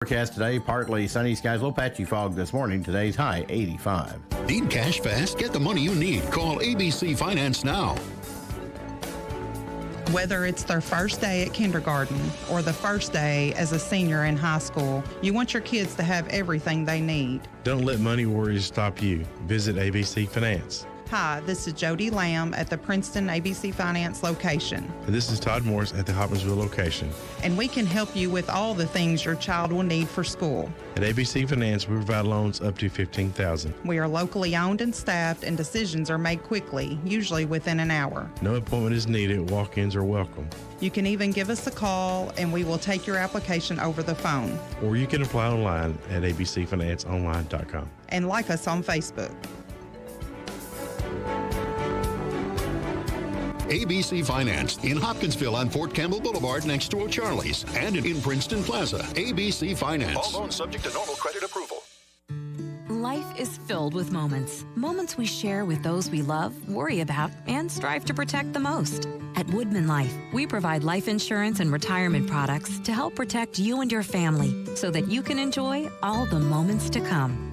Forecast today, partly sunny skies, low patchy fog this morning. Today's high 85. Need cash fast? Get the money you need. Call ABC Finance now. Whether it's their first day at kindergarten or the first day as a senior in high school, you want your kids to have everything they need. Don't let money worries stop you. Visit ABC Finance. Hi, this is Jody Lamb at the Princeton ABC Finance location. And this is Todd Morris at the Hopkinsville location. And we can help you with all the things your child will need for school. At ABC Finance, we provide loans up to $15,000. We are locally owned and staffed, and decisions are made quickly, usually within an hour. No appointment is needed. Walk-ins are welcome. You can even give us a call, and we will take your application over the phone. Or you can apply online at abcfinanceonline.com. And like us on Facebook. ABC Finance in Hopkinsville on Fort Campbell Boulevard next to O'Charlie's and in Princeton Plaza. ABC Finance. All loans subject to normal credit approval. Life is filled with moments. Moments we share with those we love, worry about, and strive to protect the most. At Woodman Life, we provide life insurance and retirement products to help protect you and your family so that you can enjoy all the moments to come.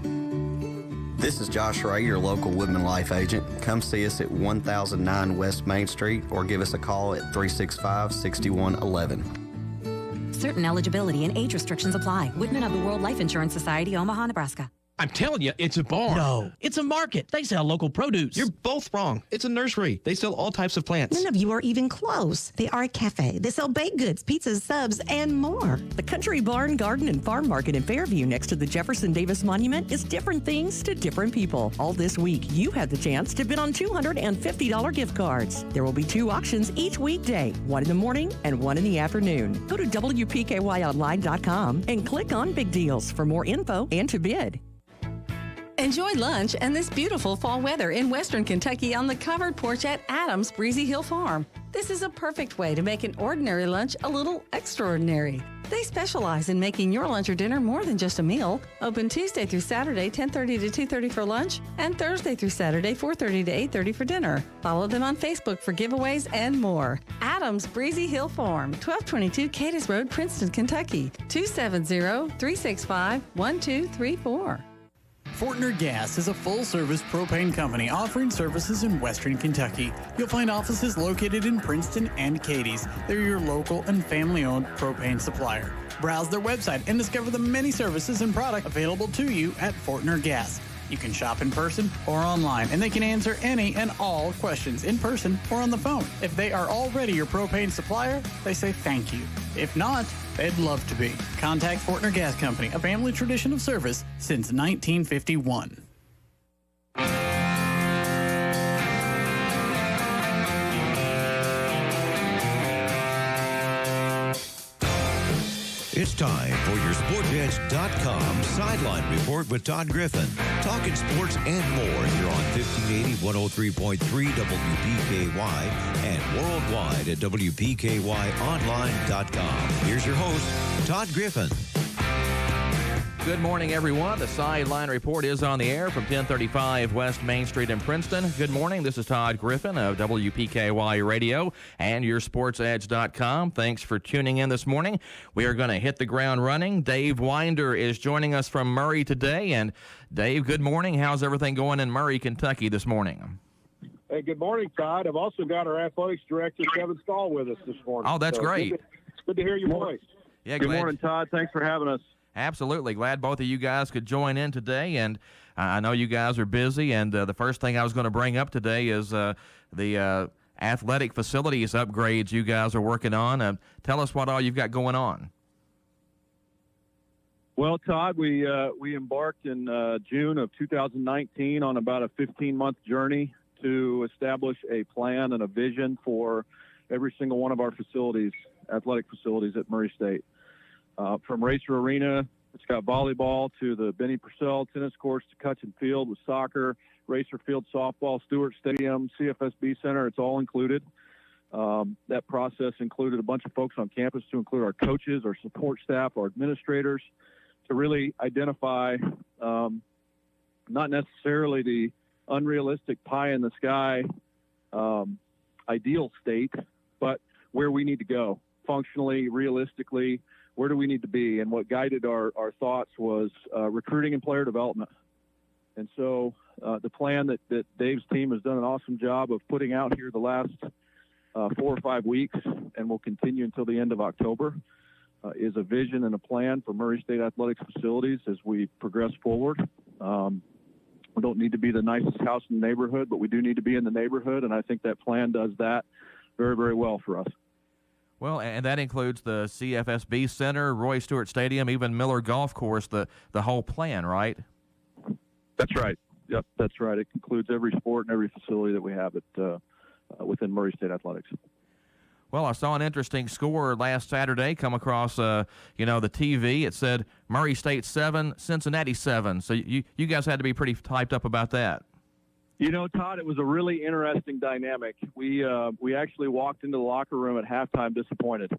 This is Josh Ray, your local Woodman Life agent. Come see us at 1009 West Main Street or give us a call at 365-6111. Certain eligibility and age restrictions apply. Woodman of the World Life Insurance Society, Omaha, Nebraska. I'm telling you, it's a barn. No, it's a market. They sell local produce. You're both wrong. It's a nursery. They sell all types of plants. None of you are even close. They are a cafe. They sell baked goods, pizzas, subs, and more. The Country Barn, Garden, and Farm Market in Fairview next to the Jefferson Davis Monument is different things to different people. All this week, you had the chance to bid on $250 gift cards. There will be 2 auctions each weekday, one in the morning and one in the afternoon. Go to WPKYonline.com and click on Big Deals for more info and to bid. Enjoy lunch and this beautiful fall weather in Western Kentucky on the covered porch at Adams Breezy Hill Farm. This is a perfect way to make an ordinary lunch a little extraordinary. They specialize in making your lunch or dinner more than just a meal. Open Tuesday through Saturday, 10:30 to 2:30 for lunch, and Thursday through Saturday, 4:30 to 8:30 for dinner. Follow them on Facebook for giveaways and more. Adams Breezy Hill Farm, 1222 Cadiz Road, Princeton, Kentucky, 270-365-1234. Fortner Gas is a full-service propane company offering services in Western Kentucky. You'll find offices located in Princeton and Cadiz. They're your local and family-owned propane supplier. Browse their website and discover the many services and products available to you at Fortner Gas. You can shop in person or online, and they can answer any and all questions in person or on the phone. If they are already your propane supplier, they say thank you. If not, they'd love to be. Contact Fortner Gas Company, a family tradition of service since 1951. It's time for your SportsEdge.com Sideline Report with Todd Griffin. Talking sports and more here on 1580, 103.3 WPKY and worldwide at WPKYonline.com. Here's your host, Todd Griffin. Good morning, everyone. The Sideline Report is on the air from 1035 West Main Street in Princeton. Good morning. This is Todd Griffin of WPKY Radio and your SportsEdge.com. Thanks for tuning in this morning. We are going to hit the ground running. Dave Winder is joining us from Murray today. And Dave, good morning. How's everything going in Murray, Kentucky this morning? Hey, good morning, Todd. I've also got our athletics director, Kevin Stahl, with us this morning. Oh, that's great. Good to hear your voice. Yeah, good morning, Todd. Thanks for having us. Absolutely. Glad both of you guys could join in today. And I know you guys are busy. And the first thing I was going to bring up today is the athletic facilities upgrades you guys are working on. Tell us what all you've got going on. Well, Todd, we embarked in June of 2019 on about a 15-month journey to establish a plan and a vision for every single one of our facilities, athletic facilities at Murray State. From Racer Arena, it's got volleyball, to the Benny Purcell tennis courts, to Cutchin Field with soccer, Racer Field softball, Stewart Stadium, CFSB Center. It's all included. That process included a bunch of folks on campus to include our coaches, our support staff, our administrators, to really identify not necessarily the unrealistic pie in the sky ideal state, but where we need to go functionally, realistically, where do we need to be? And what guided our thoughts was recruiting and player development. And so the plan that Dave's team has done an awesome job of putting out here the last 4 or 5 weeks, and will continue until the end of October, is a vision and a plan for Murray State Athletics facilities as we progress forward. We don't need to be the nicest house in the neighborhood, but we do need to be in the neighborhood, and I think that plan does that very, very well for us. Well, and that includes the CFSB Center, Roy Stewart Stadium, even Miller Golf Course, the whole plan, right? That's right. Yep, that's right. It includes every sport and every facility that we have within Murray State Athletics. Well, I saw an interesting score last Saturday come across, the TV. It said Murray State 7, Cincinnati 7. So you guys had to be pretty hyped up about that. Todd, it was a really interesting dynamic. We actually walked into the locker room at halftime disappointed.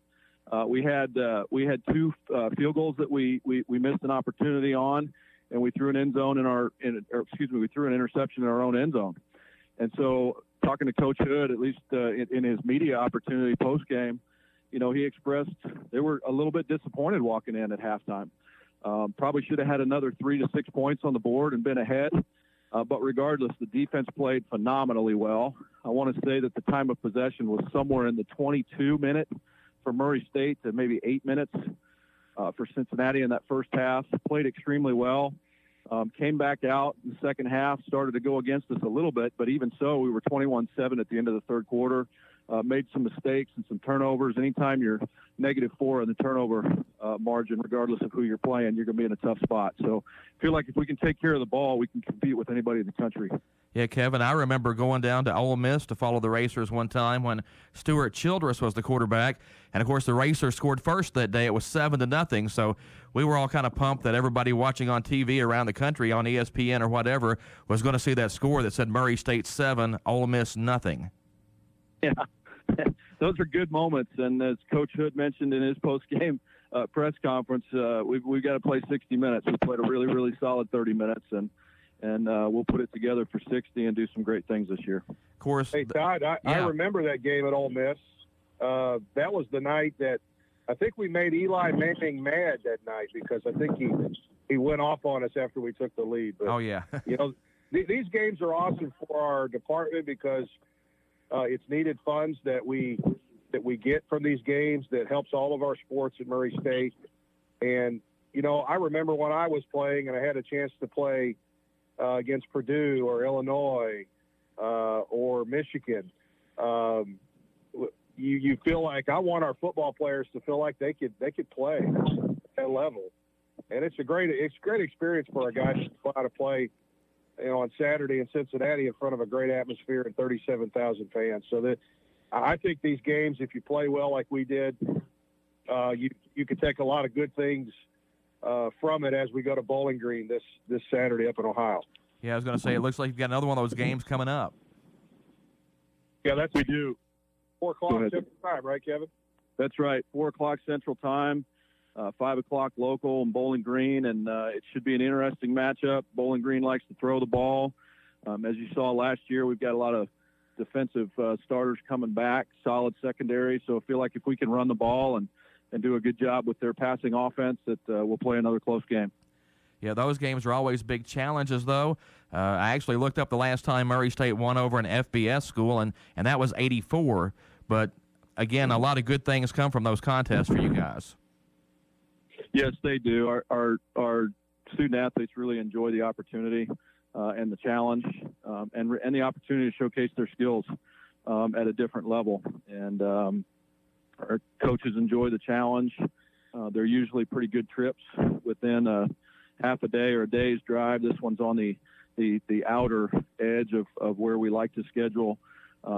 We had 2 field goals that we missed an opportunity on, and we threw an we threw an interception in our own end zone. And so, talking to Coach Hood, at least in his media opportunity post game, he expressed they were a little bit disappointed walking in at halftime. Probably should have had another 3 to 6 points on the board and been ahead. But regardless, the defense played phenomenally well. I want to say that the time of possession was somewhere in the 22-minute for Murray State to maybe 8 minutes for Cincinnati in that first half. Played extremely well. Came back out in the second half, started to go against us a little bit, but even so, we were 21-7 at the end of the third quarter. Made some mistakes and some turnovers. Anytime you're -4 in the turnover margin, regardless of who you're playing, you're going to be in a tough spot. So I feel like if we can take care of the ball, we can compete with anybody in the country. Yeah, Kevin, I remember going down to Ole Miss to follow the Racers one time when Stuart Childress was the quarterback. And, of course, the Racers scored first that day. It was 7-0. So we were all kind of pumped that everybody watching on TV around the country on ESPN or whatever was going to see that score that said Murray State 7, Ole Miss 0. Yeah, those are good moments. And as Coach Hood mentioned in his post-game press conference, we've got to play 60 minutes. We played a really, really solid 30 minutes, and we'll put it together for 60 and do some great things this year. Of course. Hey, Todd, I remember that game at Ole Miss. That was the night that I think we made Eli Manning mad that night because I think he went off on us after we took the lead. But, oh, yeah. These games are awesome for our department because it's needed funds that we get from these games that helps all of our sports at Murray State. And, I remember when I was playing and I had a chance to play against Purdue or Illinois or Michigan, you feel like I want our football players to feel like they could play at that level. And it's a great experience for our guys to go out to play, on Saturday in Cincinnati in front of a great atmosphere and 37,000 fans. So that I think these games, if you play well like we did, you can take a lot of good things from it as we go to Bowling Green this Saturday up in Ohio. Yeah, I was going to say, it looks like you've got another one of those games coming up. Yeah, we do. 4 o'clock Central Time, right, Kevin? That's right. 4 o'clock Central Time, 5 o'clock local in Bowling Green, and it should be an interesting matchup. Bowling Green likes to throw the ball. As you saw last year, we've got a lot of defensive starters coming back, solid secondary. So I feel like if we can run the ball and do a good job with their passing offense, that we'll play another close game. Yeah, those games are always big challenges, though. I actually looked up the last time Murray State won over an FBS school, and that was 84. But, again, a lot of good things come from those contests for you guys. Yes, they do. Our student-athletes really enjoy the opportunity and the challenge and the opportunity to showcase their skills at a different level. And our coaches enjoy the challenge. They're usually pretty good trips within a half a day or a day's drive. This one's on the outer edge of where we like to schedule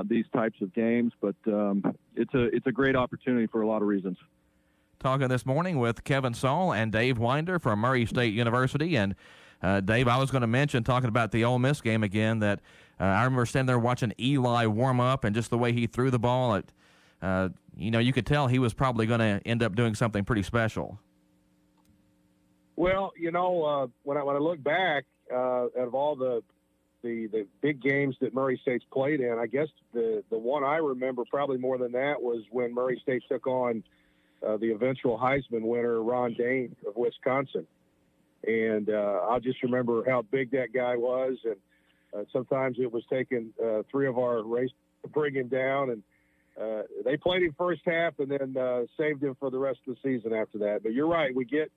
these types of games. But it's a great opportunity for a lot of reasons. Talking this morning with Kevin Saul and Dave Winder from Murray State University. And, Dave, I was going to mention, talking about the Ole Miss game again, that I remember standing there watching Eli warm up and just the way he threw the ball. You could tell he was probably going to end up doing something pretty special. Well, when I look back, out of all the big games that Murray State's played in, I guess the one I remember probably more than that was when Murray State took on the eventual Heisman winner, Ron Dane of Wisconsin. And I'll just remember how big that guy was. And sometimes it was taking 3 of our races to bring him down. And they played him first half and then saved him for the rest of the season after that. But you're right. We get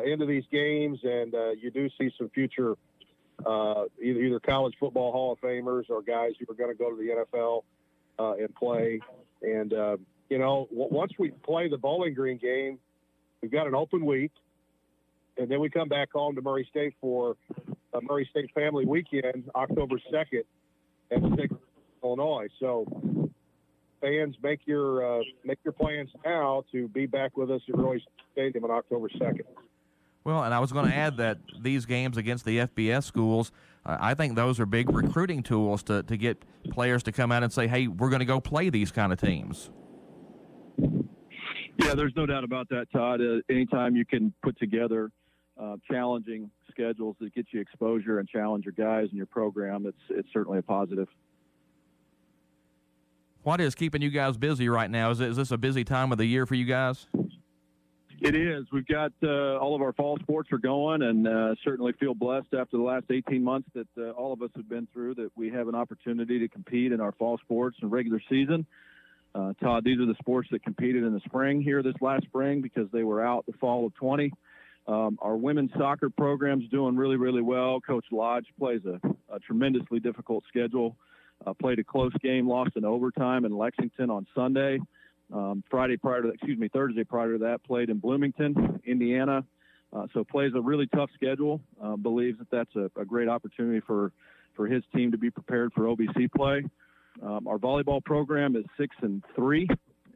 into these games, and you do see some future either college football Hall of Famers or guys who are going to go to the NFL and play. And, once we play the Bowling Green game, we've got an open week. And then we come back home to Murray State for a Murray State Family Weekend, October 2nd at 6 Illinois. So fans, make your plans now to be back with us at Roy Stadium on October 2nd. Well, and I was going to add that these games against the FBS schools, I think those are big recruiting tools to get players to come out and say, hey, we're going to go play these kind of teams. Yeah, there's no doubt about that, Todd. Anytime you can put together challenging schedules that get you exposure and challenge your guys and your program, it's certainly a positive. What is keeping you guys busy right now? Is this a busy time of the year for you guys? It is. We've got all of our fall sports are going, and certainly feel blessed after the last 18 months that all of us have been through, that we have an opportunity to compete in our fall sports and regular season. Todd, these are the sports that competed in the spring here this last spring because they were out the fall of 20. Our women's soccer program's doing really, really well. Coach Lodge plays a tremendously difficult schedule. Played a close game, lost in overtime in Lexington on Sunday. Thursday prior to that, played in Bloomington, Indiana. So plays a really tough schedule. Believes that that's a great opportunity for his team to be prepared for OVC play. Our volleyball program is 6-3,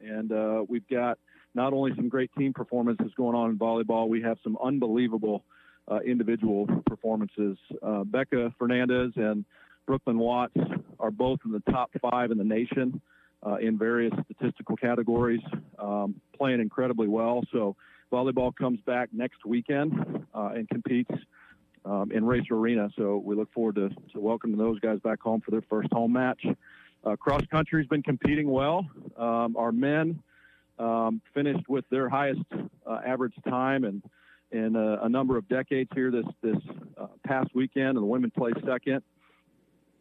and we've got not only some great team performances going on in volleyball, we have some unbelievable individual performances. Becca Fernandez and Brooklyn Watts are both in the top 5 in the nation in various statistical categories, playing incredibly well. So volleyball comes back next weekend and competes in Racer Arena. So we look forward to welcoming those guys back home for their first home match. Cross country's been competing well. Our men finished with their highest average time in a number of decades here this past weekend, and the women placed second.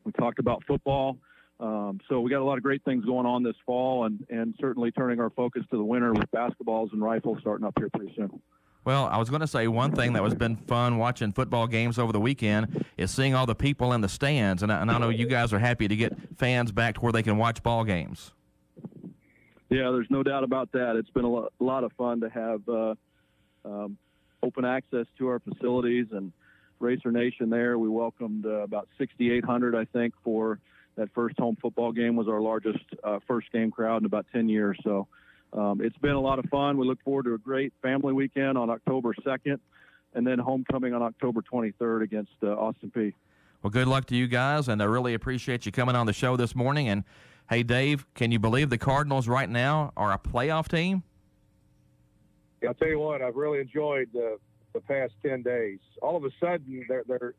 We talked about football. So we got a lot of great things going on this fall, and certainly turning our focus to the winter with basketballs and rifles starting up here pretty soon. Well, I was going to say one thing that was been fun watching football games over the weekend is seeing all the people in the stands, and I know you guys are happy to get fans back to where they can watch ball games. Yeah, there's no doubt about that. It's been a lot of fun to have open access to our facilities and Racer Nation there. We welcomed about 6,800, I think, for that first home football game. Was our largest first game crowd in about 10 years. So it's been a lot of fun. We look forward to a great family weekend on October 2nd, and then homecoming on October 23rd against Austin Peay. Well, good luck to you guys, and I really appreciate you coming on the show this morning. And, hey, Dave, can you believe the Cardinals right now are a playoff team? Yeah, I'll tell you what, I've really enjoyed the past 10 days. All of a sudden,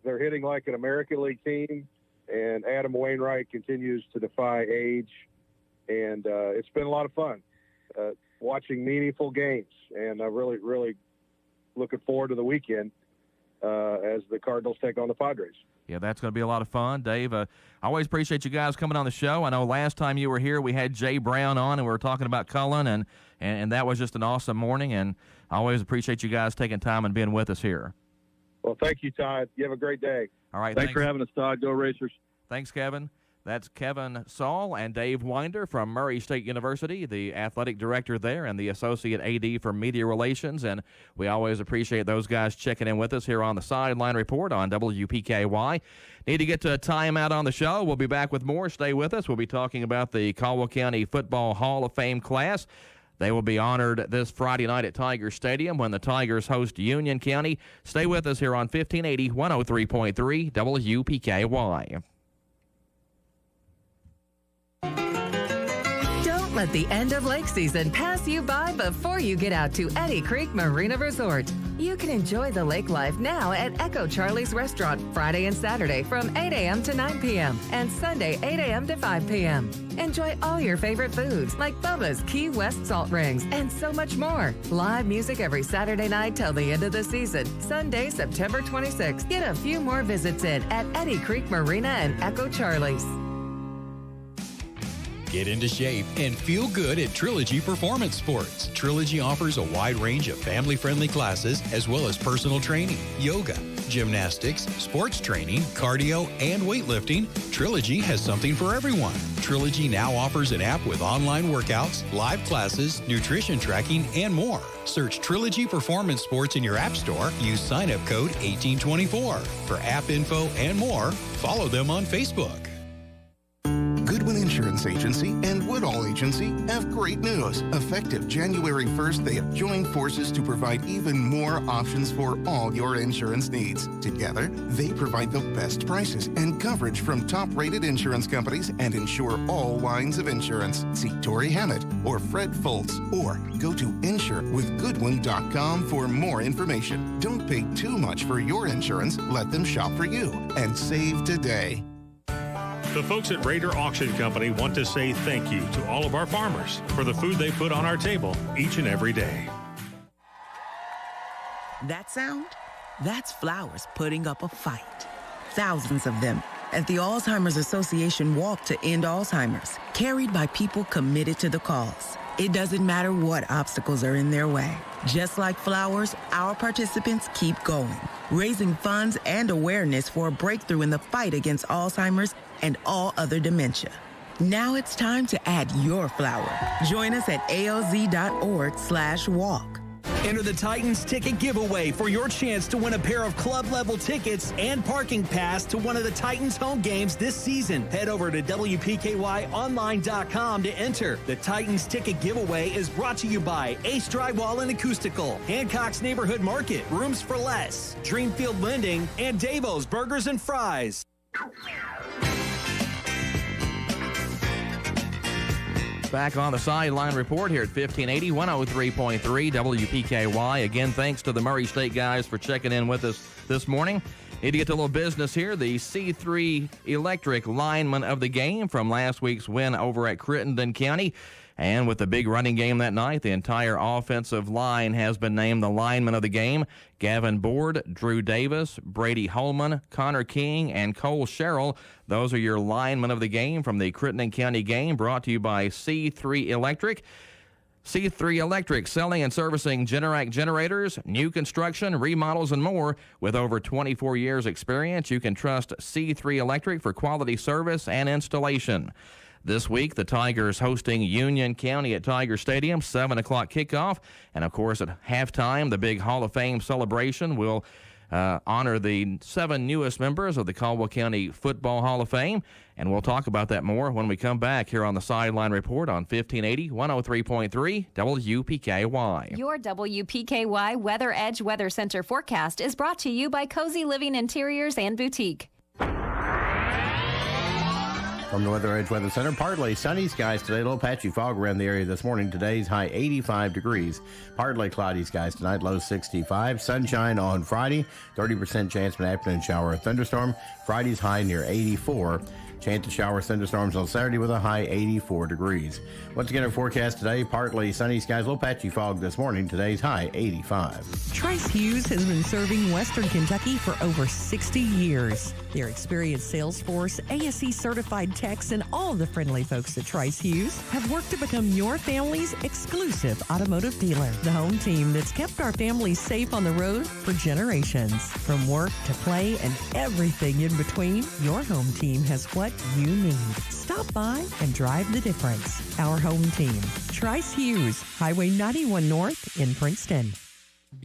they're hitting like an American League team, and Adam Wainwright continues to defy age, and it's been a lot of fun watching meaningful games, and I'm really, really looking forward to the weekend as the Cardinals take on the Padres. Yeah, that's going to be a lot of fun. Dave, I always appreciate you guys coming on the show. I know last time you were here, we had Jay Brown on, and we were talking about Cullen, and that was just an awesome morning, and I always appreciate you guys taking time and being with us here. Well, thank you, Todd. You have a great day. All right. Thanks for having us, Todd. Go Racers. Thanks, Kevin. That's Kevin Saul and Dave Winder from Murray State University, the athletic director there and the associate AD for media relations. And we always appreciate those guys checking in with us here on the Sideline Report on WPKY. Need to get to a timeout on the show. We'll be back with more. Stay with us. We'll be talking about the Caldwell County Football Hall of Fame class. They will be honored this Friday night at Tiger Stadium when the Tigers host Union County. Stay with us here on 1580 103.3 WPKY. Let the end of lake season pass you by before you get out to Eddy Creek Marina Resort. You can enjoy the lake life now at Echo Charlie's Restaurant Friday and Saturday from 8 a.m. to 9 p.m. and Sunday 8 a.m. to 5 p.m. Enjoy all your favorite foods like Bubba's Key West Salt Rings and so much more. Live music every Saturday night till the end of the season. Sunday, September 26th. Get a few more visits in at Eddy Creek Marina and Echo Charlie's. Get into shape and feel good at Trilogy Performance Sports. Trilogy offers a wide range of family-friendly classes as well as personal training, yoga, gymnastics, sports training, cardio, and weightlifting. Trilogy has something for everyone. Trilogy now offers an app with online workouts, live classes, nutrition tracking, and more. Search Trilogy Performance Sports in your app store. Use sign-up code 1824. For app info and more, follow them on Facebook. Goodwin Insurance Agency and Woodall Agency have great news. Effective January 1st, they have joined forces to provide even more options for all your insurance needs. Together, they provide the best prices and coverage from top-rated insurance companies and insure all lines of insurance. See Tori Hammett or Fred Foltz or go to insurewithgoodwin.com for more information. Don't pay too much for your insurance. Let them shop for you and save today. The folks at Raider Auction Company want to say thank you to all of our farmers for the food they put on our table each and every day. That sound? That's flowers putting up a fight. Thousands of them at the Alzheimer's Association Walk to End Alzheimer's, carried by people committed to the cause. It doesn't matter what obstacles are in their way. Just like flowers, our participants keep going, raising funds and awareness for a breakthrough in the fight against Alzheimer's and all other dementia. Now it's time to add your flower. Join us at alz.org/walk. Enter the Titans Ticket Giveaway for your chance to win a pair of club-level tickets and parking pass to one of the Titans home games this season. Head over to WPKYOnline.com to enter. The Titans Ticket Giveaway is brought to you by Ace Drywall and Acoustical, Hancock's Neighborhood Market, Rooms for Less, Dreamfield Lending, and Davo's Burgers and Fries. Back on the Sideline Report here at 1580, 103.3 WPKY. Again, thanks to the Murray State guys for checking in with us this morning. Need to get to a little business here. The C3 Electric lineman of the game from last week's win over at Crittenden County. And with the big running game that night, the entire offensive line has been named the lineman of the game. Gavin Board, Drew Davis, Brady Holman, Connor King, and Cole Sherrill. Those are your linemen of the game from the Crittenden County game, brought to you by C3 Electric. C3 Electric, selling and servicing Generac generators, new construction, remodels, and more. With over 24 years experience, you can trust C3 Electric for quality service and installation. This week, the Tigers hosting Union County at Tiger Stadium, 7 o'clock kickoff. And, of course, at halftime, the big Hall of Fame celebration will honor the 7 newest members of the Caldwell County Football Hall of Fame. And we'll talk about that more when we come back here on the Sideline Report on 1580, 103.3 WPKY. Your WPKY Weather Edge Weather Center forecast is brought to you by Cozy Living Interiors and Boutique. From the Weather Edge Weather Center, partly sunny skies today. A little patchy fog around the area this morning. Today's high 85 degrees. Partly cloudy skies tonight, low 65. Sunshine on Friday. 30% chance of an afternoon shower or thunderstorm. Friday's high near 84. Chance of shower thunderstorms on Saturday with a high 84 degrees. Once again, our forecast today, partly sunny skies, a little patchy fog this morning. Today's high 85. Trice Hughes has been serving Western Kentucky for over 60 years. Their experienced sales force, ASE certified techs, and all the friendly folks at Trice Hughes have worked to become your family's exclusive automotive dealer. The home team that's kept our families safe on the road for generations. From work to play and everything in between, your home team has what you need. Stop by and drive the difference. Our home team, Trice Hughes, Highway 91 North in Princeton.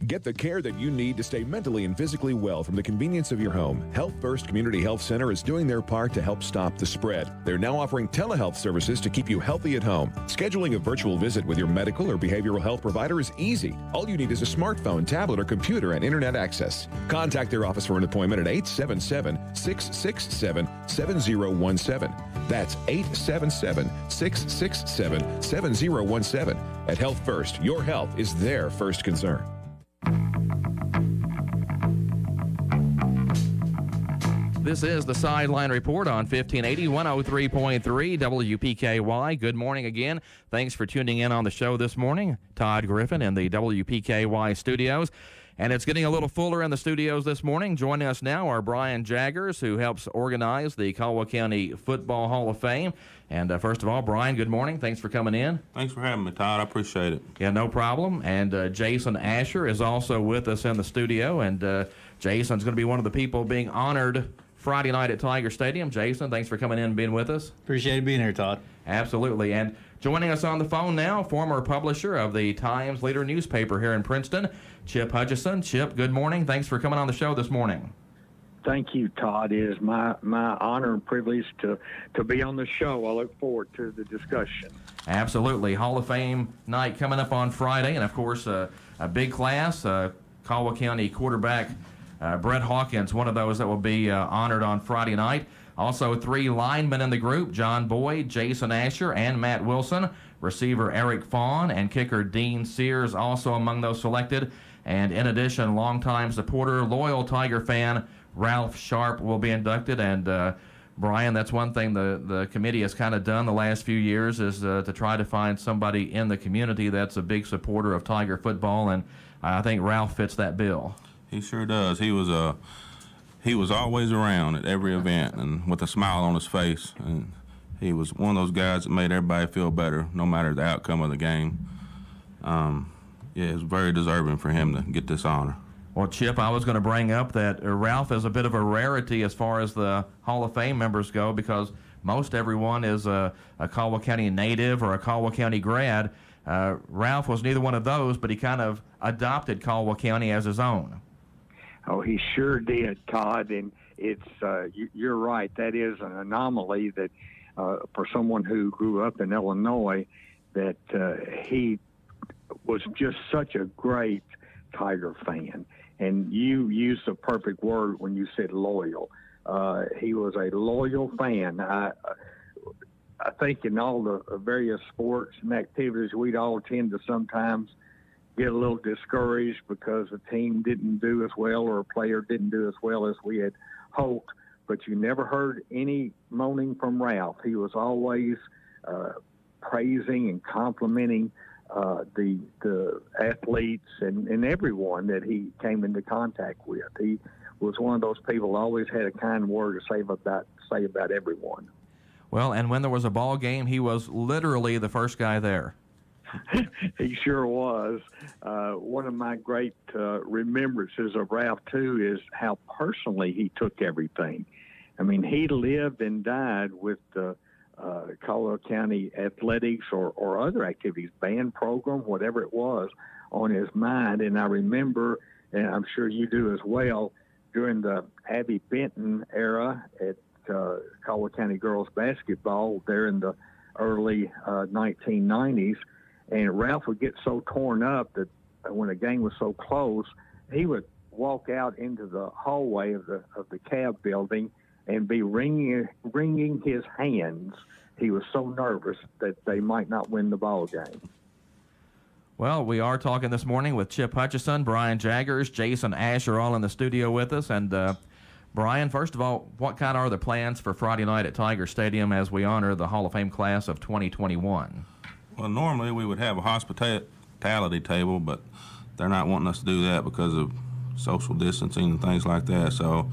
Get the care that you need to stay mentally and physically well from the convenience of your home. Health First Community Health Center is doing their part to help stop the spread. They're now offering telehealth services to keep you healthy at home. Scheduling a virtual visit with your medical or behavioral health provider is easy. All you need is a smartphone, tablet, or computer and internet access. Contact their office for an appointment at 877-667-7017. That's 877-667-7017. At Health First, your health is their first concern. This is the Sideline Report on 1580, 103.3 WPKY. Good morning again. Thanks for tuning in on the show this morning. Todd Griffin in the WPKY studios. And it's getting a little fuller in the studios this morning. Joining us now are Brian Jaggers, who helps organize the Calw County Football Hall of Fame. And first of all, Brian, good morning. Thanks for coming in. Thanks for having me, Todd. I appreciate it. Yeah, no problem. And Jason Asher is also with us in the studio. And Jason's going to be one of the people being honored Friday night at Tiger Stadium. Jason, thanks for coming in and being with us. Appreciate being here, Todd. Absolutely. And joining us on the phone now, former publisher of the Times Leader newspaper here in Princeton, Chip Hutchison. Chip, good morning. Thanks for coming on the show this morning. Thank you, Todd. It is my honor and privilege to be on the show. I look forward to the discussion. Absolutely. Hall of Fame night coming up on Friday, and of course a big class, Calw County quarterback Brett Hawkins, one of those that will be honored on Friday night. Also, 3 linemen in the group, John Boyd, Jason Asher, and Matt Wilson. Receiver Eric Fawn and kicker Dean Sears also among those selected. And in addition, longtime supporter, loyal Tiger fan, Ralph Sharp will be inducted. And Brian, that's one thing the committee has kind of done the last few years is to try to find somebody in the community that's a big supporter of Tiger football. And I think Ralph fits that bill. He sure does. He was always around at every event and with a smile on his face. And he was one of those guys that made everybody feel better, no matter the outcome of the game. Yeah, it's very deserving for him to get this honor. Well, Chip, I was going to bring up that Ralph is a bit of a rarity as far as the Hall of Fame members go because most everyone is a Calw County native or a Calw County grad. Ralph was neither one of those, but he kind of adopted Calw County as his own. Oh, he sure did, Todd, and it's you're right. That is an anomaly that for someone who grew up in Illinois, that he was just such a great Tiger fan. And you used the perfect word when you said loyal. He was a loyal fan. I think in all the various sports and activities, we'd all tend to sometimes get a little discouraged because a team didn't do as well or a player didn't do as well as we had hoped. But you never heard any moaning from Ralph. He was always praising and complimenting the athletes and everyone that he came into contact with. He was one of those people who always had a kind word to say about everyone. Well, and when there was a ball game, he was literally the first guy there. He sure was. One of my great remembrances of Ralph, too, is how personally he took everything. I mean, he lived and died with the Calw County athletics or other activities, band program, whatever it was, on his mind. And I remember, and I'm sure you do as well, during the Abby Benton era at Calw County girls basketball there in the early 1990s, and Ralph would get so torn up that when a game was so close, he would walk out into the hallway of the Calw building and be wringing his hands. He was so nervous that they might not win the ball game. Well, we are talking this morning with Chip Hutchison, Brian Jaggers, Jason Asher, all in the studio with us. And Brian, first of all, what kind are the plans for Friday night at Tiger Stadium as we honor the Hall of Fame class of 2021? Well, normally we would have a hospitality table, but they're not wanting us to do that because of social distancing and things like that. So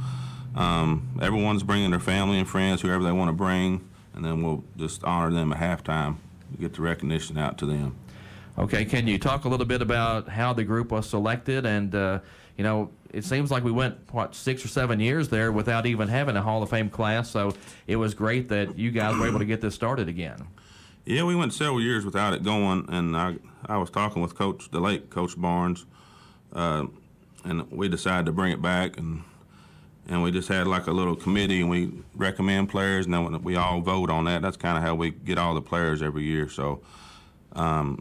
everyone's bringing their family and friends, whoever they want to bring, and then we'll just honor them at halftime to get the recognition out to them. Okay, can you talk a little bit about how the group was selected? And, you know, it seems like we went, 6 or 7 years there without even having a Hall of Fame class, so it was great that you guys were able to get this started again. Yeah, we went several years without it going, and I was talking with the late Coach Barnes, and we decided to bring it back, and we just had like a little committee, and we recommend players, and then we all vote on that. That's kind of how we get all the players every year. So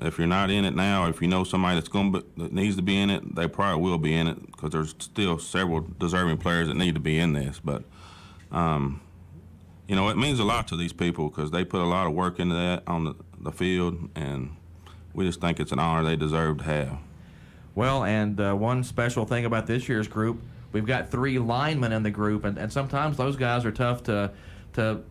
if you're not in it now, or if you know somebody that needs to be in it, they probably will be in it because there's still several deserving players that need to be in this. But you know, it means a lot to these people because they put a lot of work into that on the field, and we just think it's an honor they deserve to have. Well, and one special thing about this year's group, we've got 3 linemen in the group, and sometimes those guys are tough to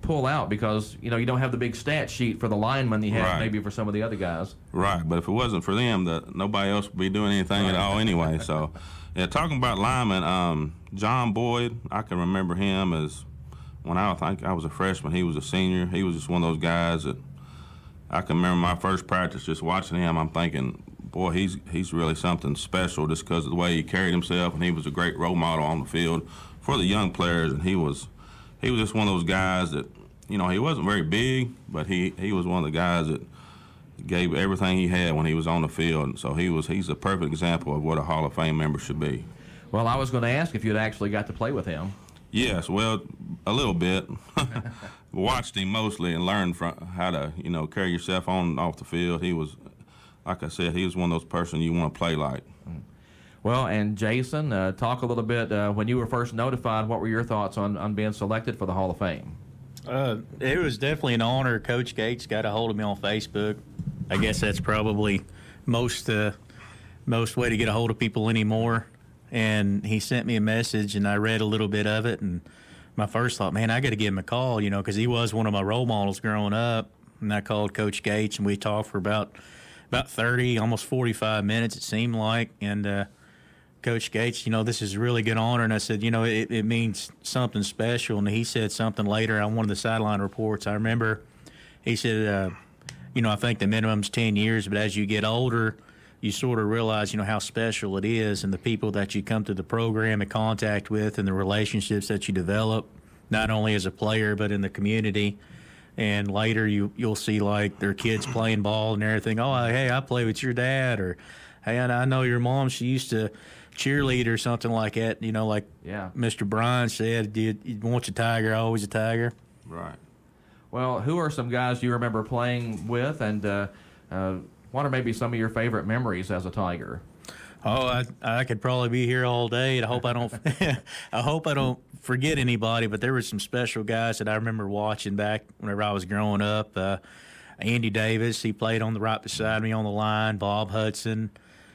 pull out because, you don't have the big stat sheet for the linemen you have maybe for some of the other guys. Right, but if it wasn't for them, nobody else would be doing anything at all anyway. So, yeah, talking about linemen, John Boyd, I can remember him as when I think I was a freshman, he was a senior. He was just one of those guys that I can remember my first practice just watching him. I'm thinking, boy, he's really something special just because of the way he carried himself, and he was a great role model on the field for the young players, and he was just one of those guys that, he wasn't very big, but he was one of the guys that gave everything he had when he was on the field. And so he's a perfect example of what a Hall of Fame member should be. Well, I was going to ask if you'd actually got to play with him. Yes, well, a little bit. Watched him mostly and learned how to, carry yourself on and off the field. He was, like I said, he was one of those persons you want to play like. Well, and Jason, talk a little bit, when you were first notified, what were your thoughts on being selected for the Hall of Fame? It was definitely an honor. Coach Gates got a hold of me on Facebook. I guess that's probably most way to get a hold of people anymore. And he sent me a message, and I read a little bit of it. And my first thought, man, I got to give him a call, because he was one of my role models growing up. And I called Coach Gates, and we talked for about 30, almost 45 minutes, it seemed like. And Coach Gates, this is a really good honor. And I said, it means something special. And he said something later on one of the sideline reports. I remember he said, I think the minimum's 10 years, but as you get older, you sort of realize, how special it is and the people that you come to the program in contact with and the relationships that you develop, not only as a player but in the community. And later you'll see, like, their kids playing ball and everything. Oh, hey, I play with your dad. Or, hey, I know your mom, she used to cheerlead or something like that. Like Mr. Bryan said, once a Tiger, always a Tiger. Right. Well, who are some guys you remember playing with, and what are maybe some of your favorite memories as a Tiger? Oh, I could probably be here all day. I hope I don't forget anybody. But there were some special guys that I remember watching back whenever I was growing up. Andy Davis, he played on the right beside me on the line. Bob Hudson,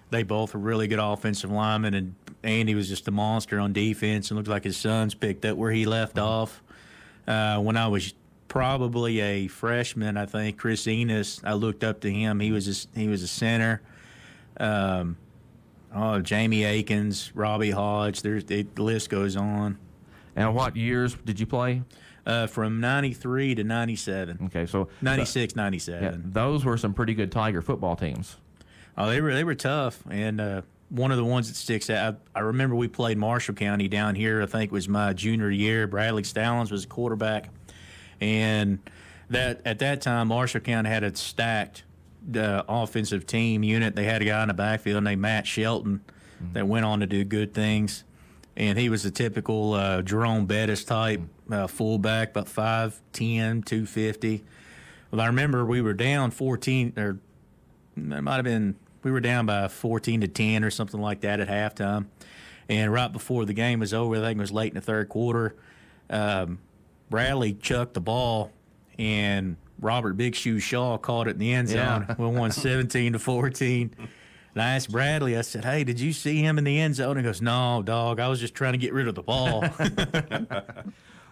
they both were really good offensive linemen, and Andy was just a monster on defense. And looked like his sons picked up where he left off. When I was probably a freshman, I think Chris Enos, I looked up to him. He was a center. Jamie Akins, Robbie Hodge. The list goes on. And what years did you play? From 93 to 97. Okay, so 96, 97. Yeah, those were some pretty good Tiger football teams. Oh, they were tough. And one of the ones that sticks out, I remember we played Marshall County down here. I think it was my junior year. Bradley Stallings was a quarterback. And at that time, Marshall County had a stacked offensive team unit. They had a guy in the backfield named Matt Shelton that went on to do good things. And he was a typical Jerome Bettis type fullback, about 5'10", 250. Well, I remember we were down 14, or it might have been, we were down by 14 to 10 or something like that at halftime. And right before the game was over, I think it was late in the third quarter, Bradley chucked the ball, and Robert Big Shoe Shaw caught it in the end zone. We won 17 to 14. And I asked Bradley, I said, hey, did you see him in the end zone? He goes, no, dog, I was just trying to get rid of the ball.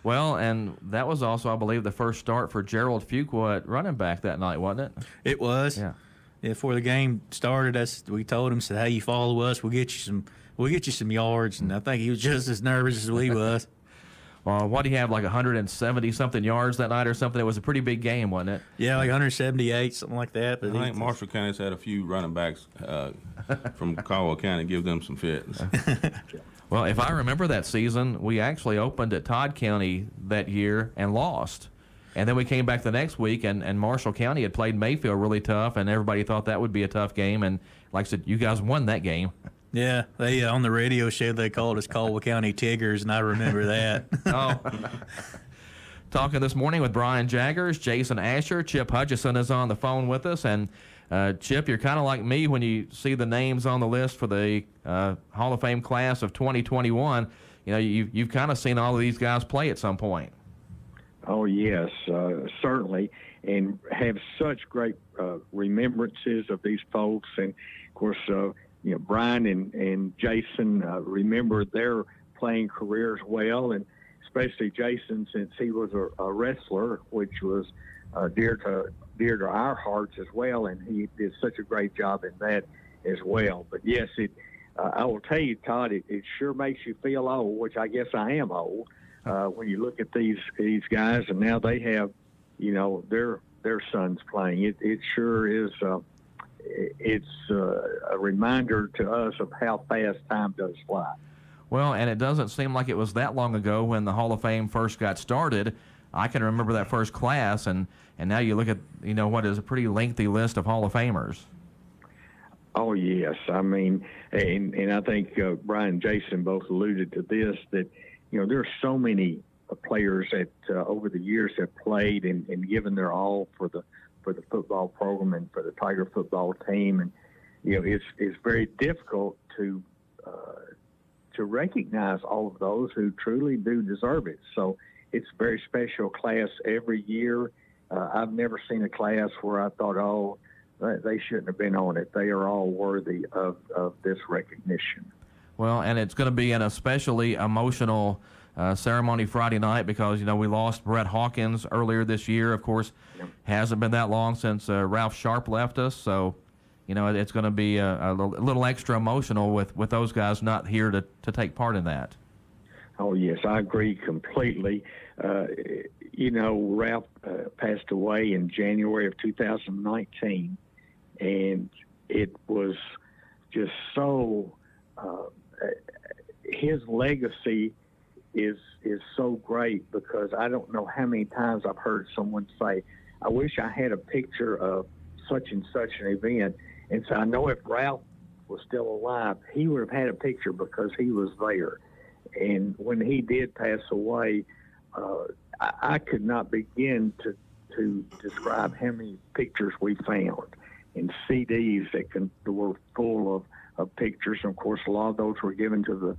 Well, and that was also, I believe, the first start for Gerald Fuqua at running back that night, wasn't it? It was. Yeah. Before the game started, we told him, said, hey, you follow us, we'll get you some yards. And I think he was just as nervous as we was. What do you have, like 170-something yards that night or something? It was a pretty big game, wasn't it? Yeah, like 178, something like that. But I think Marshall County's had a few running backs from Caldwell County, give them some fits. Well, if I remember that season, we actually opened at Todd County that year and lost. And then we came back the next week, and Marshall County had played Mayfield really tough, and everybody thought that would be a tough game. And like I said, you guys won that game. Yeah, they on the radio show they called us Caldwell County Tigers, and I remember that. Oh. Talking this morning with Brian Jaggers, Jason Asher, Chip Hutchison is on the phone with us. And Chip, you're kind of like me when you see the names on the list for the Hall of Fame class of 2021. You know, you've kind of seen all of these guys play at some point. Oh, yes, certainly, and have such great remembrances of these folks. And, of course, Brian and Jason remember their playing career as well, and especially Jason, since he was a wrestler, which was dear to our hearts as well, and he did such a great job in that as well. But yes, I will tell you, Todd, it sure makes you feel old, which I guess I am old, when you look at these guys, and now they have, their sons playing. It sure is. It's a reminder to us of how fast time does fly. Well, and it doesn't seem like it was that long ago when the Hall of Fame first got started. I can remember that first class, and now you look at, what is a pretty lengthy list of Hall of Famers. Oh, yes. I mean, and I think Brian and Jason both alluded to this, that, there are so many players that over the years have played and given their all for the football program and for the Tiger football team. And, it's very difficult to recognize all of those who truly do deserve it. So it's a very special class every year. I've never seen a class where I thought, oh, they shouldn't have been on it. They are all worthy of this recognition. Well, and it's going to be an especially emotional ceremony Friday night because, we lost Brett Hawkins earlier this year. Of course, hasn't been that long since Ralph Sharp left us. So, it's going to be a little extra emotional with those guys not here to take part in that. Oh, yes, I agree completely. Ralph passed away in January of 2019, and it was just so his legacy is so great, because I don't know how many times I've heard someone say, I wish I had a picture of such and such an event. And so I know if Ralph was still alive, he would have had a picture because he was there. And when he did pass away, I could not begin to describe how many pictures we found and CDs that were full of pictures. And of course, a lot of those were given to the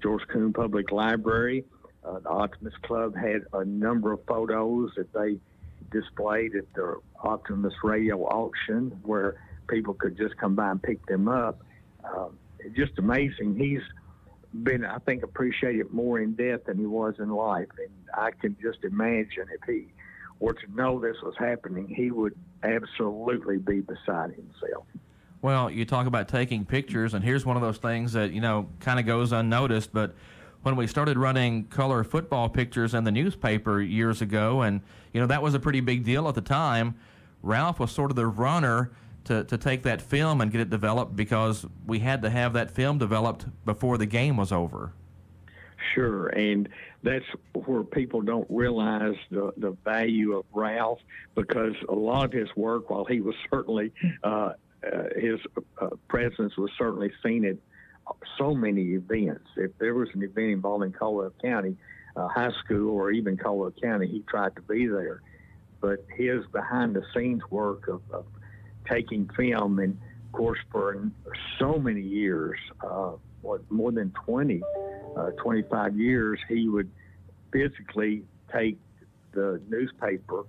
George Coon Public Library. The Optimist Club had a number of photos that they displayed at the Optimist Radio auction where people could just come by and pick them up. It's just amazing. He's been, I think, appreciated more in death than he was in life. And I can just imagine if he were to know this was happening, he would absolutely be beside himself. Well, you talk about taking pictures, and here's one of those things that, kind of goes unnoticed, but when we started running color football pictures in the newspaper years ago, and, that was a pretty big deal at the time, Ralph was sort of the runner to take that film and get it developed because we had to have that film developed before the game was over. Sure, and that's where people don't realize the value of Ralph, because a lot of his work, while he was certainly, his presence was certainly seen at so many events. If there was an event involving Caldwell County High School or even Caldwell County, he tried to be there. But his behind-the-scenes work of taking film, and of course for so many years, more than 25 years, he would physically take the newspaper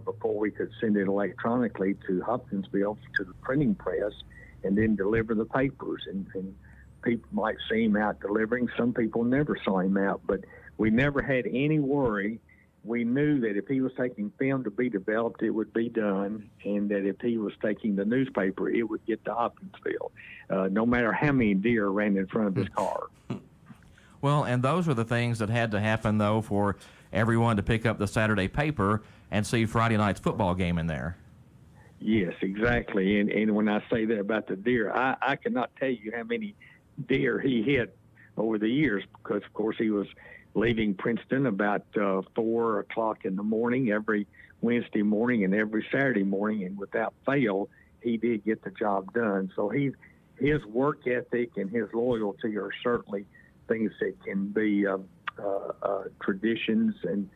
before we could send it electronically to Hopkinsville to the printing press and then deliver the papers. And people might see him out delivering. Some people never saw him out, but we never had any worry. We knew that if he was taking film to be developed, it would be done, and that if he was taking the newspaper, it would get to Hopkinsville, no matter how many deer ran in front of his car. Well, and those are the things that had to happen, though, for everyone to pick up the Saturday paper and see Friday night's football game in there. Yes, exactly. And when I say that about the deer, I cannot tell you how many deer he hit over the years, because, of course, he was leaving Princeton about 4 o'clock in the morning every Wednesday morning and every Saturday morning, and without fail, he did get the job done. So his work ethic and his loyalty are certainly things that can be traditions and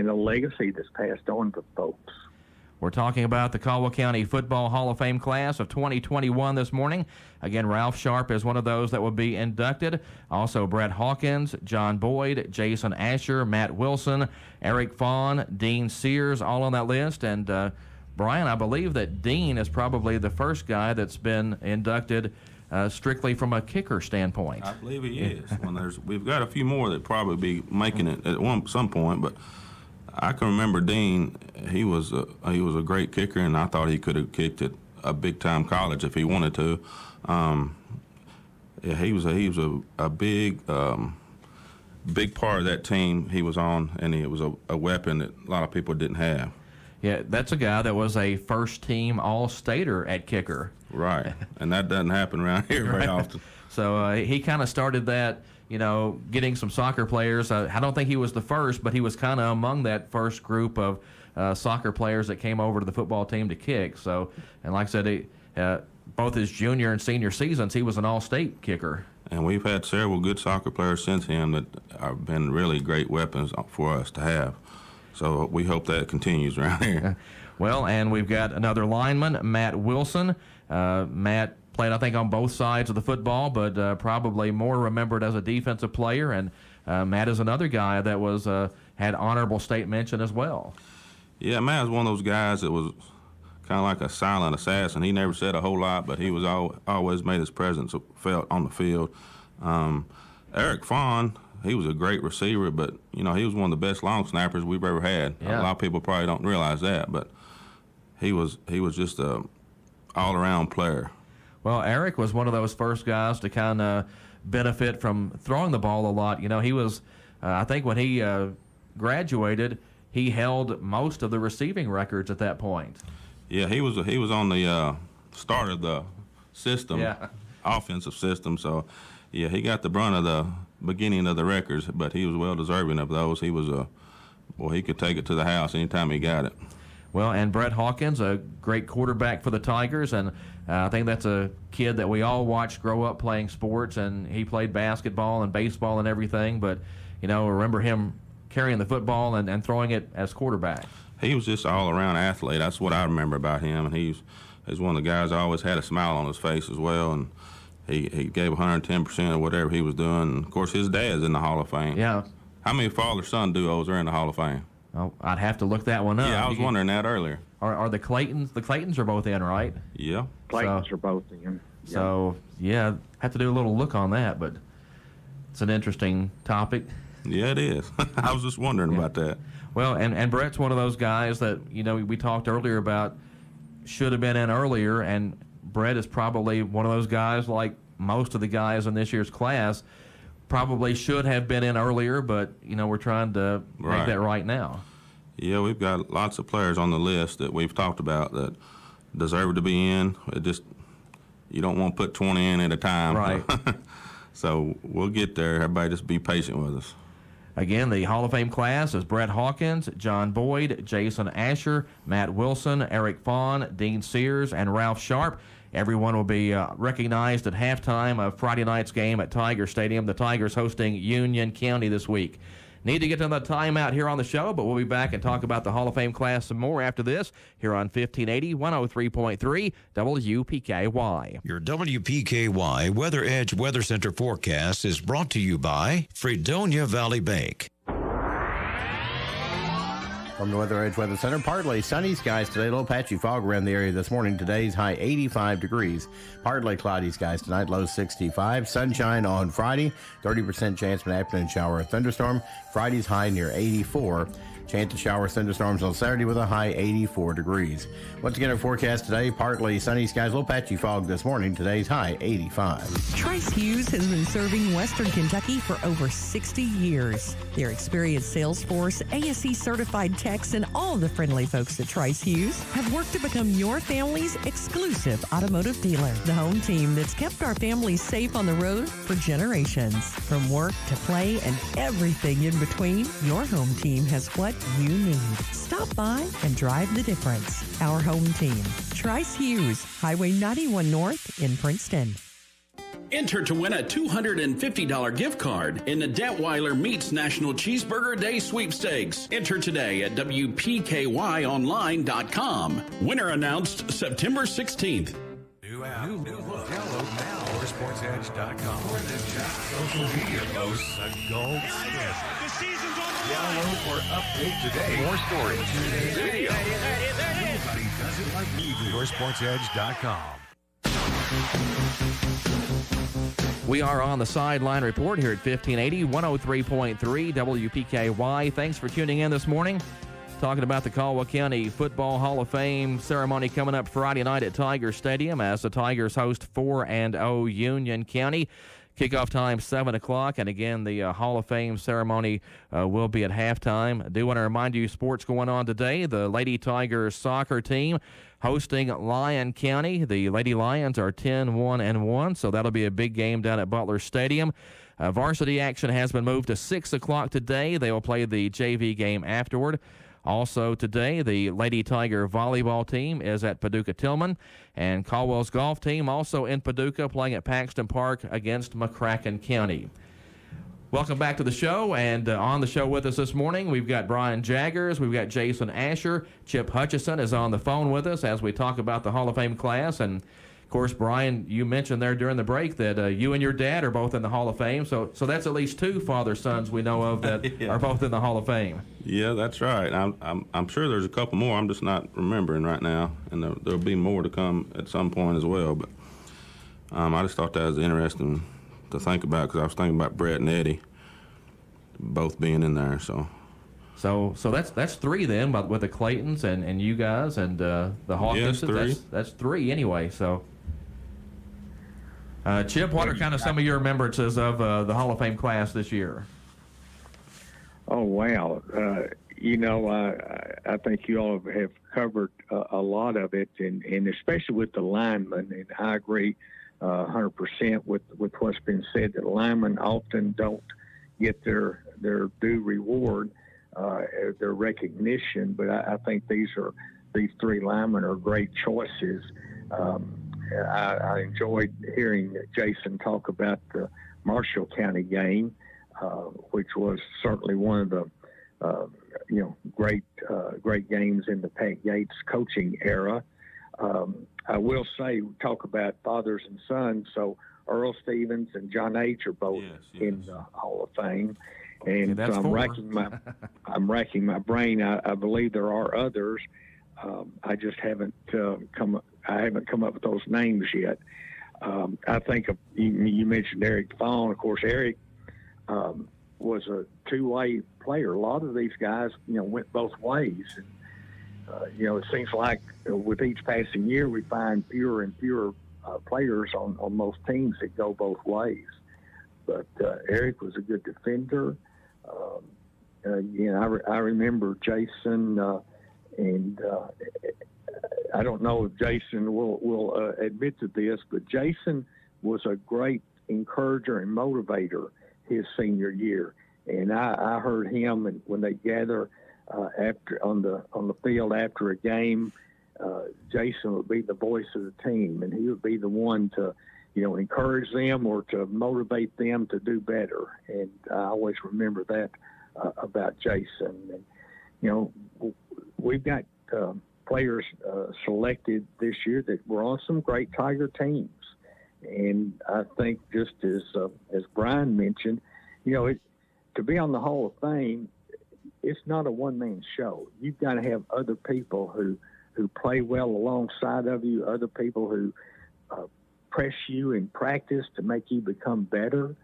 a legacy that's passed on to folks. We're talking about the Caldwell County Football Hall of Fame class of 2021 this morning. Again, Ralph Sharp is one of those that will be inducted. Also, Brett Hawkins, John Boyd, Jason Asher, Matt Wilson, Eric Fawn, Dean Sears, all on that list. And, Brian, I believe that Dean is probably the first guy that's been inducted strictly from a kicker standpoint. I believe he is. We've got a few more that probably be making it at some point, but I can remember Dean. He was a great kicker, and I thought he could have kicked at a big time college if he wanted to. He was a big part of that team he was on, and it was a weapon that a lot of people didn't have. Yeah, that's a guy that was a first-team All-Stater at kicker. Right, and that doesn't happen around here very often. So he kind of started that, getting some soccer players. I don't think he was the first, but he was kind of among that first group of soccer players that came over to the football team to kick. So, and like I said, both his junior and senior seasons, he was an all-state kicker. And we've had several good soccer players since him that have been really great weapons for us to have. So we hope that continues around here. Well, and we've got another lineman, Matt Wilson. Matt played, I think, on both sides of the football, but probably more remembered as a defensive player. And Matt is another guy that was had honorable state mention as well. Yeah, Matt was one of those guys that was kind of like a silent assassin. He never said a whole lot, but he was always made his presence felt on the field. Eric Fawn, he was a great receiver, but he was one of the best long snappers we've ever had. Yeah. A lot of people probably don't realize that, but he was just a all-around player. Well, Eric was one of those first guys to kind of benefit from throwing the ball a lot. He was, I think when he graduated, he held most of the receiving records at that point. Yeah, he was on the start of the system, offensive system. So, yeah, he got the brunt of the beginning of the records, but he was well deserving of those. He was he could take it to the house anytime he got it. Well, and Brett Hawkins, a great quarterback for the Tigers, and I think that's a kid that we all watched grow up playing sports, and he played basketball and baseball and everything, but, remember him carrying the football and throwing it as quarterback. He was just an all-around athlete. That's what I remember about him, and he's one of the guys that always had a smile on his face as well, and he gave 110% of whatever he was doing. And, of course, his dad's in the Hall of Fame. Yeah. How many father-son duos are in the Hall of Fame? Oh, I'd have to look that one up. Yeah, I was wondering that earlier. Are the Claytons? The Claytons are both in, right? Yeah. Claytons are both in. Yeah. So, yeah, have to do a little look on that, but it's an interesting topic. Yeah, it is. I was just wondering about that. Well, and Brett's one of those guys that, we talked earlier about should have been in earlier, and Brett is probably one of those guys, like most of the guys in this year's class, probably should have been in earlier, but, we're trying to make that right now. Yeah, we've got lots of players on the list that we've talked about that deserve to be in. It just, you don't want to put 20 in at a time. Right. So we'll get there. Everybody just be patient with us. Again, the Hall of Fame class is Brett Hawkins, John Boyd, Jason Asher, Matt Wilson, Eric Fawn, Dean Sears, and Ralph Sharp. Everyone will be recognized at halftime of Friday night's game at Tiger Stadium. The Tigers hosting Union County this week. Need to get to the timeout here on the show, but we'll be back and talk about the Hall of Fame class some more after this here on 1580 103.3 WPKY. Your WPKY Weather Edge Weather Center forecast is brought to you by Fredonia Valley Bank. From the Weather Edge Weather Center, partly sunny skies today. A little patchy fog around the area this morning. Today's high 85 degrees. Partly cloudy skies tonight, low 65. Sunshine on Friday. 30% chance of an afternoon shower or thunderstorm. Friday's high near 84. Chance of showers, thunderstorms on Saturday with a high 84 degrees. Once again, our forecast today, partly sunny skies, a little patchy fog this morning. Today's high 85. Trice Hughes has been serving Western Kentucky for over 60 years. Their experienced sales force, ASE certified techs, and all the friendly folks at Trice Hughes have worked to become your family's exclusive automotive dealer. The home team that's kept our families safe on the road for generations. From work to play and everything in between, your home team has what you need. Stop by and drive the difference. Our home team, Trice Hughes, Highway 91 North in Princeton. Enter to win a $250 gift card in the Detweiler Meats National Cheeseburger Day Sweepstakes. Enter today at WPKYOnline.com. Winner announced September 16th. New app. New look. Download now or SportsEdge.com. Social media posts a gold standard. The season's on the line. Download or update today. More stories. Video. Nobody does it like we do. Or SportsEdge.com. We are on the Sideline Report here at 1580, 103.3 WPKY. Thanks for tuning in this morning. Talking about the Calw County Football Hall of Fame ceremony coming up Friday night at Tiger Stadium as the Tigers host 4-0 Union County. Kickoff time 7 o'clock, and again, the Hall of Fame ceremony will be at halftime. I do want to remind you sports going on today. The Lady Tigers soccer team hosting Lyon County. The Lady Lions are 10-1-1, so that'll be a big game down at Butler Stadium. Varsity action has been moved to 6 o'clock today. They will play the JV game afterward. Also today, the Lady Tiger volleyball team is at Paducah Tillman, and Caldwell's golf team also in Paducah playing at Paxton Park against McCracken County. Welcome back to the show, and on the show with us this morning, we've got Brian Jaggers, we've got Jason Asher, Chip Hutchison is on the phone with us as we talk about the Hall of Fame class. And of course, Brian, you mentioned there during the break that you and your dad are both in the Hall of Fame, so that's at least two father-sons we know of that are both in the Hall of Fame. Yeah, that's right. I'm sure there's a couple more. I'm just not remembering right now, and there'll be more to come at some point as well. But I just thought that was interesting to think about because I was thinking about Brett and Eddie both being in there. So that's three then, but with the Claytons and you guys and the Hawkins. Yeah, that's three anyway. So. Chip, what are kind of some of your remembrances of the Hall of Fame class this year? Oh, wow. I think you all have covered a lot of it, and especially with the linemen. And I agree 100% with what's been said, that linemen often don't get their due reward, their recognition. But I think these three linemen are great choices. I enjoyed hearing Jason talk about the Marshall County game, which was certainly one of the great games in the Pat Yates coaching era. I will say, we talk about fathers and sons, so Earl Stevens and John H. are both in the Hall of Fame. And so I'm racking my brain. I believe there are others. I just haven't come up with those names yet. I think you mentioned Eric Fawn. Of course, Eric was a two-way player. A lot of these guys, went both ways. And, it seems like with each passing year, we find fewer and fewer players on most teams that go both ways. But Eric was a good defender. I remember Jason, and I don't know if Jason will admit to this, but Jason was a great encourager and motivator his senior year. And I heard him, and when they gather after on the field after a game, Jason would be the voice of the team, and he would be the one to encourage them or to motivate them to do better. And I always remember that about Jason. And we've got players selected this year that were on some great Tiger teams. And I think, just as Brian mentioned, to be on the Hall of Fame, it's not a one-man show. You've got to have other people who play well alongside of you, other people who press you in practice to make you become better.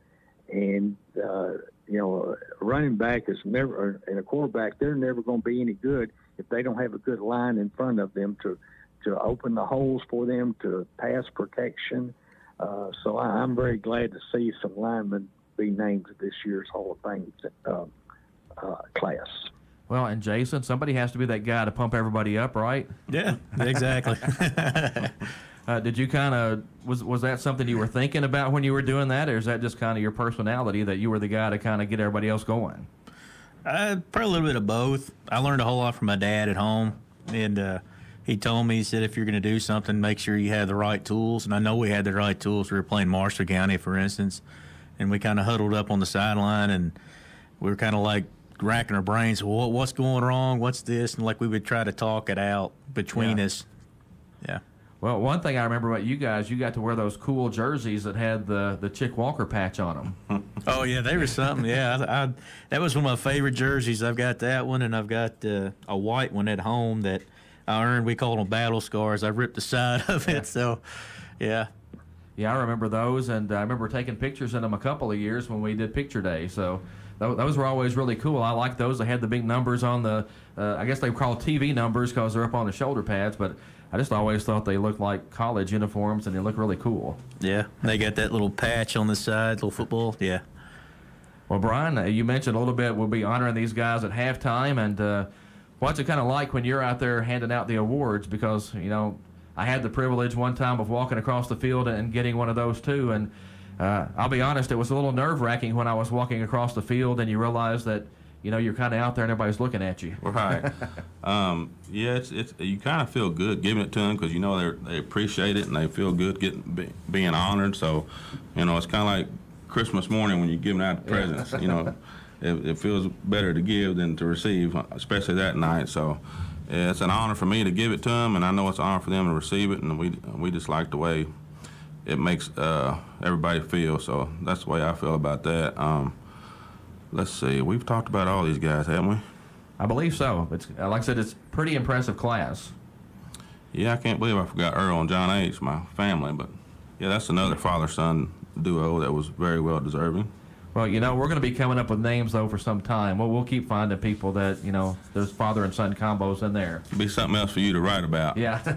And, a running back is never, and a quarterback, they're never going to be any good if they don't have a good line in front of them to open the holes for them, to pass protection. So I'm very glad to see some linemen be named this year's Hall of Fame class. Well, and Jason, somebody has to be that guy to pump everybody up, right? Yeah, exactly. Did you kind of, was that something you were thinking about when you were doing that, or is that just kind of your personality that you were the guy to kind of get everybody else going? Probably a little bit of both. I learned a whole lot from my dad at home, and he told me, he said, if you're going to do something, make sure you have the right tools. And I know we had the right tools. We were playing Marshall County, for instance, and we kind of huddled up on the sideline, and we were kind of like racking our brains. Well, what's going wrong? What's this? And like we would try to talk it out between us. Yeah. Well, one thing I remember about you guys, you got to wear those cool jerseys that had the Chick Walker patch on them. Oh, yeah, they were something. Yeah, that was one of my favorite jerseys. I've got that one, and I've got a white one at home that I earned. We called them battle scars. I ripped the side of it, so, yeah. Yeah, I remember those, and I remember taking pictures in them a couple of years when we did picture day. So those were always really cool. I liked those. They had the big numbers on the, I guess they were called TV numbers because they're up on the shoulder pads, but I just always thought they looked like college uniforms, and they look really cool. Yeah, they got that little patch on the side, little football. Yeah. Well, Brian, you mentioned a little bit we'll be honoring these guys at halftime, and what's it kind of like when you're out there handing out the awards? Because, you know, I had the privilege one time of walking across the field and getting one of those too, and I'll be honest, it was a little nerve-wracking when I was walking across the field and you realize that, you know, you're kind of out there and everybody's looking at you. Right. Yeah, it's you kind of feel good giving it to them because, you know, they appreciate it and they feel good being honored. So, you know, it's kind of like Christmas morning when you're giving out the presents. You know, it feels better to give than to receive, especially that night. So, yeah, it's an honor for me to give it to them, and I know it's an honor for them to receive it, and we just like the way it makes everybody feel. So that's the way I feel about that. Let's see. We've talked about all these guys, haven't we? I believe so. It's like I said, it's a pretty impressive class. Yeah, I can't believe I forgot Earl and John H., my family, but yeah, that's another father-son duo that was very well deserving. Well, you know, we're going to be coming up with names, though, for some time. We'll keep finding people that, you know, there's father and son combos in there. It'll be something else for you to write about. Yeah.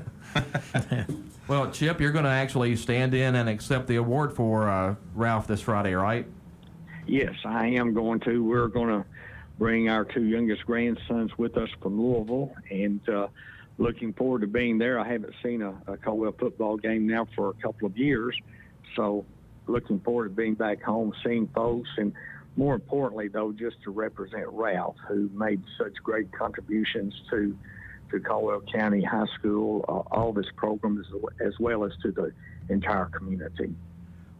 Well, Chip, you're going to actually stand in and accept the award for Ralph this Friday, right? Yes, I am going to. We're going to bring our two youngest grandsons with us from Louisville, and looking forward to being there. I haven't seen a Caldwell football game now for a couple of years, so looking forward to being back home, seeing folks, and more importantly, though, just to represent Ralph, who made such great contributions to Caldwell County High School, all of its programs, as well as to the entire community.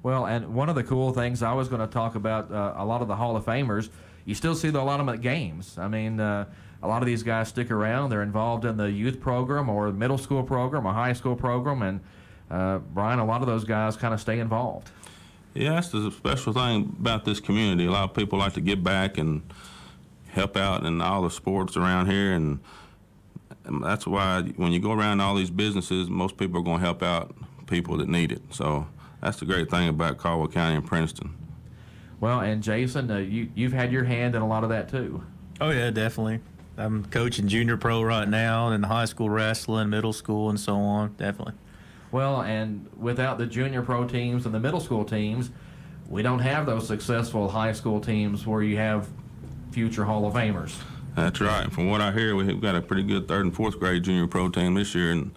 Well, and one of the cool things I was going to talk about, a lot of the Hall of Famers, you still see a lot of them at games. I mean, a lot of these guys stick around. They're involved in the youth program or middle school program or high school program, and Brian, a lot of those guys kind of stay involved. Yeah, that's the special thing about this community. A lot of people like to give back and help out in all the sports around here, and that's why when you go around all these businesses, most people are going to help out people that need it. So that's the great thing about Caldwell County and Princeton. Well, and Jason, you've had your hand in a lot of that too. Oh, yeah, definitely. I'm coaching junior pro right now and high school wrestling, middle school, and so on, definitely. Well, and without the junior pro teams and the middle school teams, we don't have those successful high school teams where you have future Hall of Famers. That's right. From what I hear, we've got a pretty good third and fourth grade junior pro team this year, and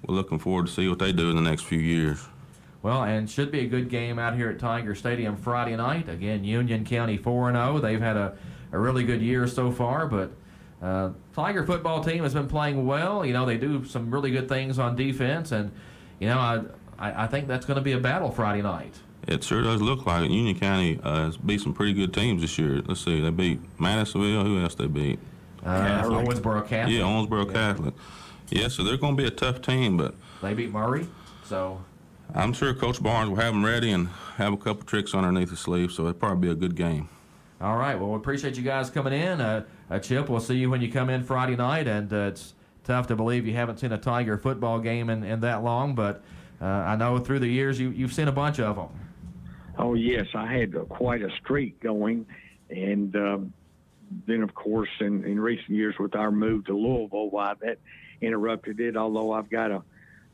we're looking forward to see what they do in the next few years. Well, and should be a good game out here at Tiger Stadium Friday night. Again, Union County 4-0. They've had a really good year so far, but Tiger football team has been playing well. You know, they do some really good things on defense, and you know, I think that's going to be a battle Friday night. It sure does look like it. Union County has beat some pretty good teams this year. Let's see, they beat Madisonville. Who else they beat? Owensboro Catholic. Yeah, Owensboro Catholic. Yeah, so they're going to be a tough team, but they beat Murray, so I'm sure Coach Barnes will have them ready and have a couple tricks underneath the sleeve, so it'll probably be a good game. All right, well, we appreciate you guys coming in. Chip, we'll see you when you come in Friday night, and it's tough to believe you haven't seen a Tiger football game in that long, but I know through the years you've seen a bunch of them. Oh, yes, I had quite a streak going, and then, of course, in recent years with our move to Louisville, why that interrupted it, although I've got a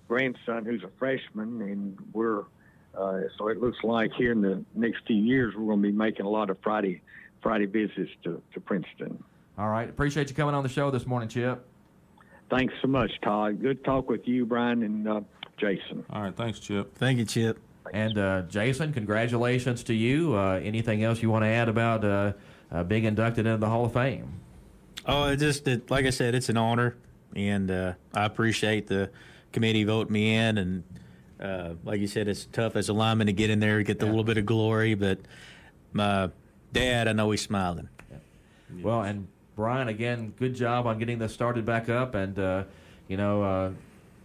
grandson who's a freshman, and we're so it looks like here in the next few years we're going to be making a lot of Friday visits to Princeton. All right, appreciate you coming on the show this morning, Chip. Thanks so much, Todd. Good talk with you, Brian and Jason. All right, thanks, Chip. Thank you, Chip. And Jason, congratulations to you. Anything else you want to add about being inducted into the Hall of Fame? Oh, like I said, it's an honor, and I appreciate the committee voting me in. And like you said, it's tough as a lineman to get in there, get the little bit of glory. But my dad, I know he's smiling. Yeah. Well, and Brian, again, good job on getting this started back up, and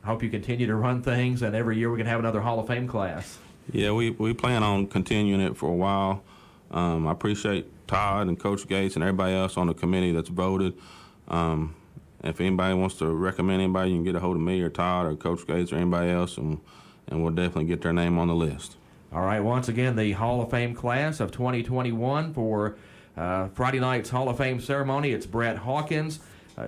hope you continue to run things, and every year we can have another Hall of Fame class. Yeah, we plan on continuing it for a while. I appreciate Todd and Coach Gates and everybody else on the committee that's voted. If anybody wants to recommend anybody, you can get a hold of me or Todd or Coach Gates or anybody else, and and we'll definitely get their name on the list. All right, once again, the Hall of Fame class of 2021 for Friday night's Hall of Fame ceremony. It's Brett Hawkins,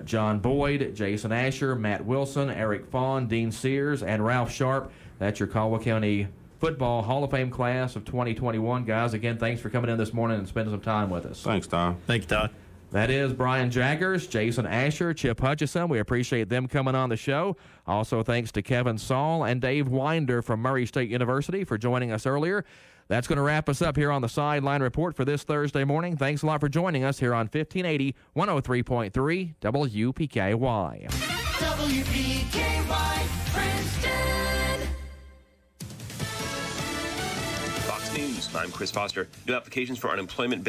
John Boyd, Jason Asher, Matt Wilson, Eric Fawn, Dean Sears, and Ralph Sharp. That's your Caldwell County Football Hall of Fame class of 2021. Guys, again, thanks for coming in this morning and spending some time with us. Thanks, Todd. Thank you, Todd. That is Brian Jaggers, Jason Asher, Chip Hutchison. We appreciate them coming on the show. Also, thanks to Kevin Saul and Dave Winder from Murray State University for joining us earlier. That's going to wrap us up here on the Sideline Report for this Thursday morning. Thanks a lot for joining us here on 1580 103.3 WPKY. WPKY Princeton. Fox News, I'm Chris Foster. New applications for unemployment